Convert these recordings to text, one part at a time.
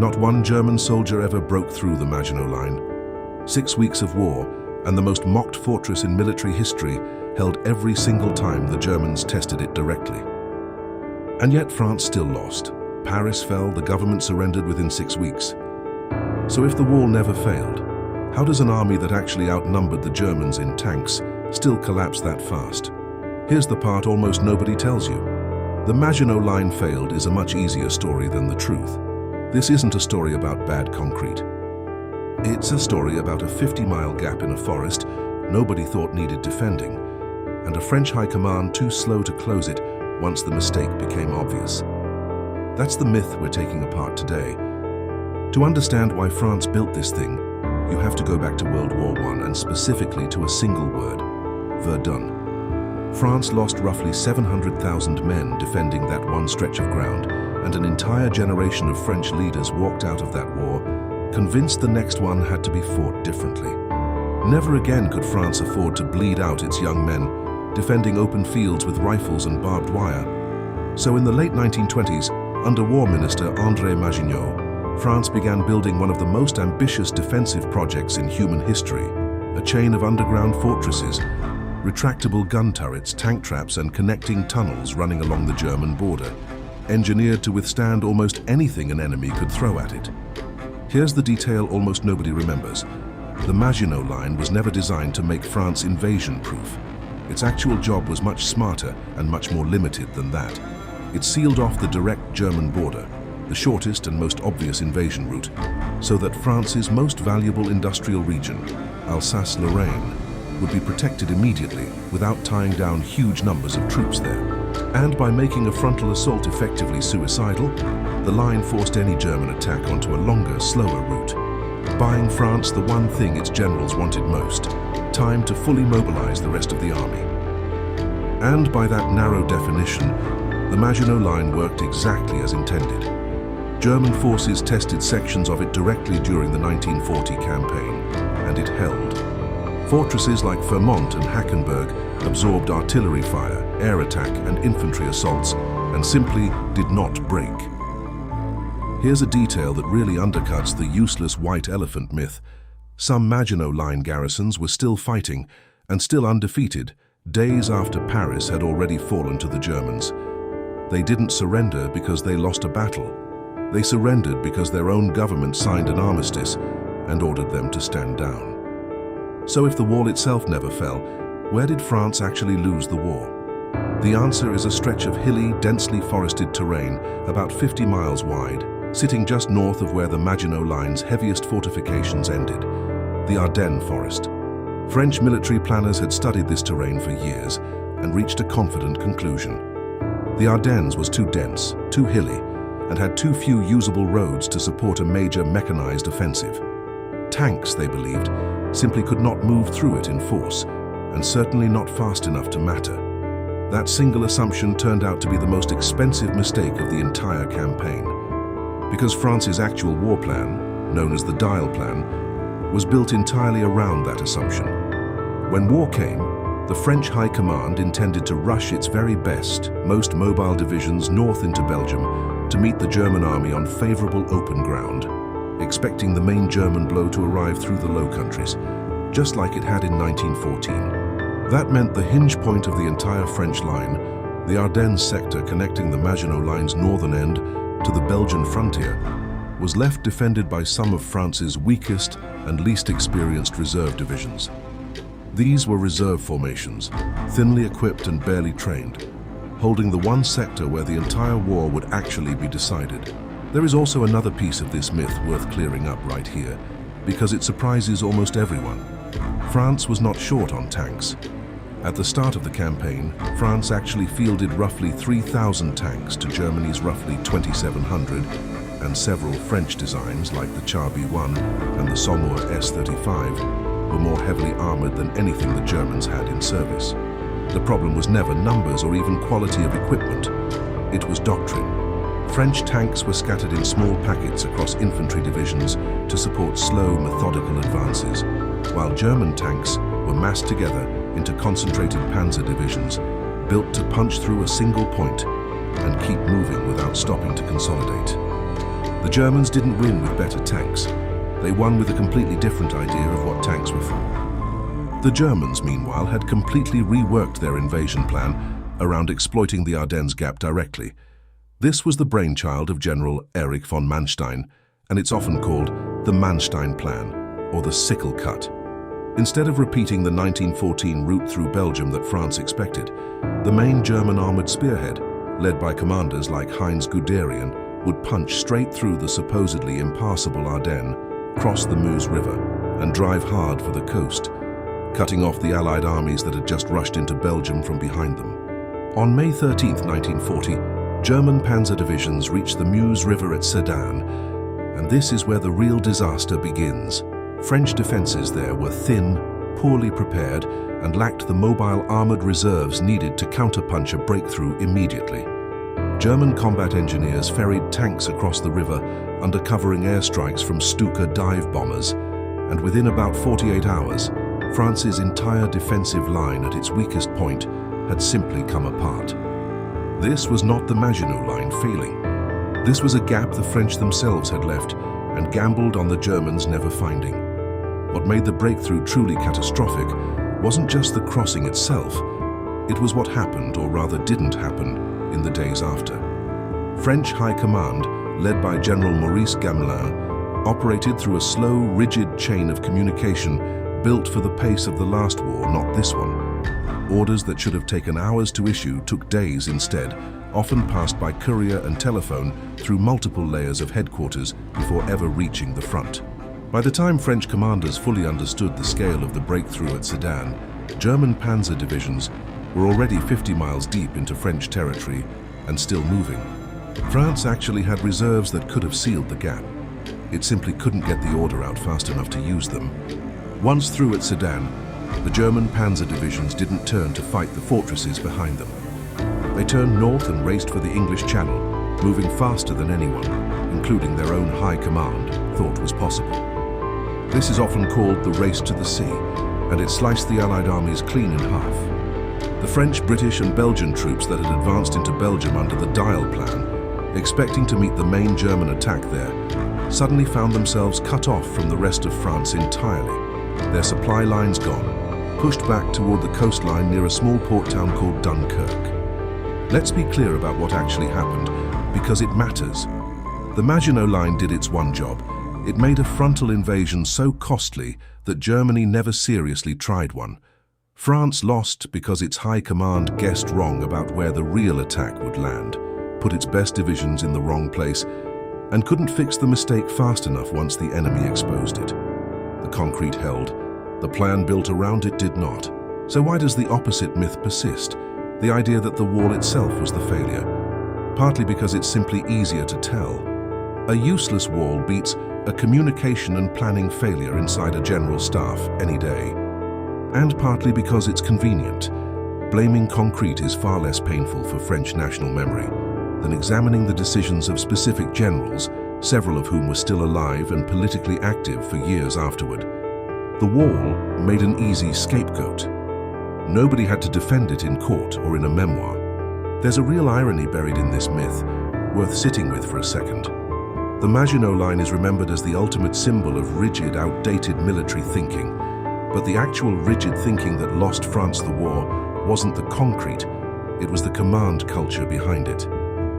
Not one German soldier ever broke through the Maginot Line. 6 weeks of war, and the most mocked fortress in military history held every single time the Germans tested it directly. And yet France still lost. Paris fell, the government surrendered within 6 weeks. So if the wall never failed, how does an army that actually outnumbered the Germans in tanks still collapse that fast? Here's the part almost nobody tells you. The Maginot Line failed is a much easier story than the truth. This isn't a story about bad concrete. It's a story about a 50-mile gap in a forest nobody thought needed defending, and a French high command too slow to close it once the mistake became obvious. That's the myth we're taking apart today. To understand why France built this thing, you have to go back to World War I and specifically to a single word: Verdun. France lost roughly 700,000 men defending that one stretch of ground, and an entire generation of French leaders walked out of that war, convinced the next one had to be fought differently. Never again could France afford to bleed out its young men, defending open fields with rifles and barbed wire. So in the late 1920s, under War Minister André Maginot, France began building one of the most ambitious defensive projects in human history: a chain of underground fortresses, retractable gun turrets, tank traps, and connecting tunnels running along the German border, engineered to withstand almost anything an enemy could throw at it. Here's the detail almost nobody remembers. The Maginot Line was never designed to make France invasion-proof. Its actual job was much smarter and much more limited than that. It sealed off the direct German border, the shortest and most obvious invasion route, so that France's most valuable industrial region, Alsace-Lorraine, would be protected immediately without tying down huge numbers of troops there. And by making a frontal assault effectively suicidal, the line forced any German attack onto a longer, slower route, buying France the one thing its generals wanted most: time to fully mobilize the rest of the army. And by that narrow definition, the Maginot Line worked exactly as intended. German forces tested sections of it directly during the 1940 campaign, and it held. Fortresses like Vermont and Hackenberg absorbed artillery fire, air attack, and infantry assaults, and simply did not break. Here's a detail that really undercuts the useless white elephant myth. Some Maginot Line garrisons were still fighting, and still undefeated, days after Paris had already fallen to the Germans. They didn't surrender because they lost a battle. They surrendered because their own government signed an armistice and ordered them to stand down. So if the wall itself never fell, where did France actually lose the war? The answer is a stretch of hilly, densely forested terrain about 50 miles wide, sitting just north of where the Maginot Line's heaviest fortifications ended, the Ardennes forest. French military planners had studied this terrain for years and reached a confident conclusion. The Ardennes was too dense, too hilly, and had too few usable roads to support a major mechanized offensive. Tanks, they believed, simply could not move through it in force, and certainly not fast enough to matter. That single assumption turned out to be the most expensive mistake of the entire campaign, because France's actual war plan, known as the Dial Plan, was built entirely around that assumption. When war came, the French High Command intended to rush its very best, most mobile divisions north into Belgium to meet the German army on favorable open ground, expecting the main German blow to arrive through the Low Countries, just like it had in 1914. That meant the hinge point of the entire French line, the Ardennes sector connecting the Maginot Line's northern end to the Belgian frontier, was left defended by some of France's weakest and least experienced reserve divisions. These were reserve formations, thinly equipped and barely trained, holding the one sector where the entire war would actually be decided. There is also another piece of this myth worth clearing up right here, because it surprises almost everyone. France was not short on tanks. At the start of the campaign, France actually fielded roughly 3,000 tanks to Germany's roughly 2,700, and several French designs like the Char B1 and the Saumur S-35 were more heavily armored than anything the Germans had in service. The problem was never numbers or even quality of equipment. It was doctrine. French tanks were scattered in small packets across infantry divisions to support slow, methodical advances, while German tanks were massed together into concentrated panzer divisions, built to punch through a single point and keep moving without stopping to consolidate. The Germans didn't win with better tanks. They won with a completely different idea of what tanks were for. The Germans, meanwhile, had completely reworked their invasion plan around exploiting the Ardennes Gap directly. This was the brainchild of General Erich von Manstein, and it's often called the Manstein Plan, or the Sickle Cut. Instead of repeating the 1914 route through Belgium that France expected, the main German armoured spearhead, led by commanders like Heinz Guderian, would punch straight through the supposedly impassable Ardennes, cross the Meuse River, and drive hard for the coast, cutting off the Allied armies that had just rushed into Belgium from behind them. On May 13, 1940, German panzer divisions reached the Meuse River at Sedan, and this is where the real disaster begins. French defences there were thin, poorly prepared, and lacked the mobile armoured reserves needed to counterpunch a breakthrough immediately. German combat engineers ferried tanks across the river under covering airstrikes from Stuka dive bombers, and within about 48 hours, France's entire defensive line at its weakest point had simply come apart. This was not the Maginot Line failing. This was a gap the French themselves had left and gambled on the Germans never finding. What made the breakthrough truly catastrophic wasn't just the crossing itself, it was what happened, or rather didn't happen, in the days after. French High Command, led by General Maurice Gamelin, operated through a slow, rigid chain of communication built for the pace of the last war, not this one. Orders that should have taken hours to issue took days instead, often passed by courier and telephone through multiple layers of headquarters before ever reaching the front. By the time French commanders fully understood the scale of the breakthrough at Sedan, German panzer divisions were already 50 miles deep into French territory and still moving. France actually had reserves that could have sealed the gap. It simply couldn't get the order out fast enough to use them. Once through at Sedan, the German panzer divisions didn't turn to fight the fortresses behind them. They turned north and raced for the English Channel, moving faster than anyone, including their own high command, thought was possible. This is often called the race to the sea, and it sliced the Allied armies clean in half. The French, British and Belgian troops that had advanced into Belgium under the Dial Plan, expecting to meet the main German attack there, suddenly found themselves cut off from the rest of France entirely, their supply lines gone, pushed back toward the coastline near a small port town called Dunkirk. Let's be clear about what actually happened, because it matters. The Maginot Line did its one job. It made a frontal invasion so costly that Germany never seriously tried one. France lost because its high command guessed wrong about where the real attack would land, put its best divisions in the wrong place, and couldn't fix the mistake fast enough once the enemy exposed it. The concrete held. The plan built around it did not. So why does the opposite myth persist? The idea that the wall itself was the failure. Partly because it's simply easier to tell. A useless wall beats a communication and planning failure inside a general staff any day. And partly because it's convenient. Blaming concrete is far less painful for French national memory than examining the decisions of specific generals, several of whom were still alive and politically active for years afterward. The wall made an easy scapegoat. Nobody had to defend it in court or in a memoir. There's a real irony buried in this myth, worth sitting with for a second. The Maginot Line is remembered as the ultimate symbol of rigid, outdated military thinking, but the actual rigid thinking that lost France the war wasn't the concrete, it was the command culture behind it.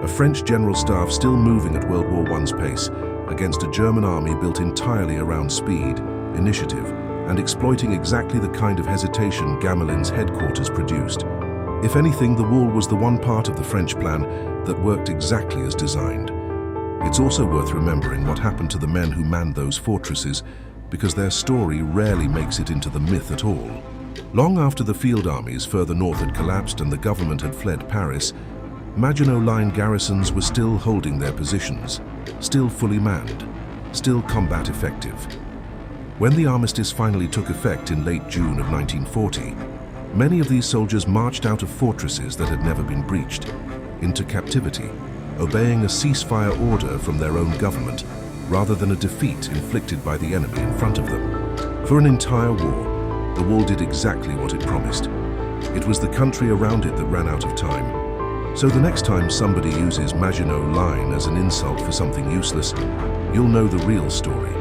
A French general staff still moving at World War I's pace against a German army built entirely around speed, initiative, and exploiting exactly the kind of hesitation Gamelin's headquarters produced. If anything, the wall was the one part of the French plan that worked exactly as designed. It's also worth remembering what happened to the men who manned those fortresses, because their story rarely makes it into the myth at all. Long after the field armies further north had collapsed and the government had fled Paris, Maginot Line garrisons were still holding their positions, still fully manned, still combat effective. When the armistice finally took effect in late June of 1940, many of these soldiers marched out of fortresses that had never been breached, into captivity, obeying a ceasefire order from their own government rather than a defeat inflicted by the enemy in front of them. For an entire war, the wall did exactly what it promised. It was the country around it that ran out of time. So the next time somebody uses Maginot Line as an insult for something useless, you'll know the real story.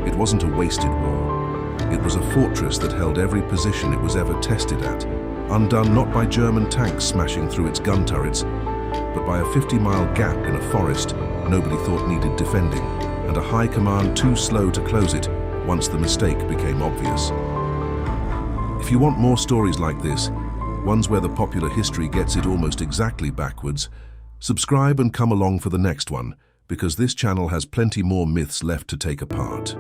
It wasn't a wasted war. It was a fortress that held every position it was ever tested at, undone not by German tanks smashing through its gun turrets, but by a 50-mile gap in a forest nobody thought needed defending, and a high command too slow to close it once the mistake became obvious. If you want more stories like this, ones where the popular history gets it almost exactly backwards, subscribe and come along for the next one, because this channel has plenty more myths left to take apart.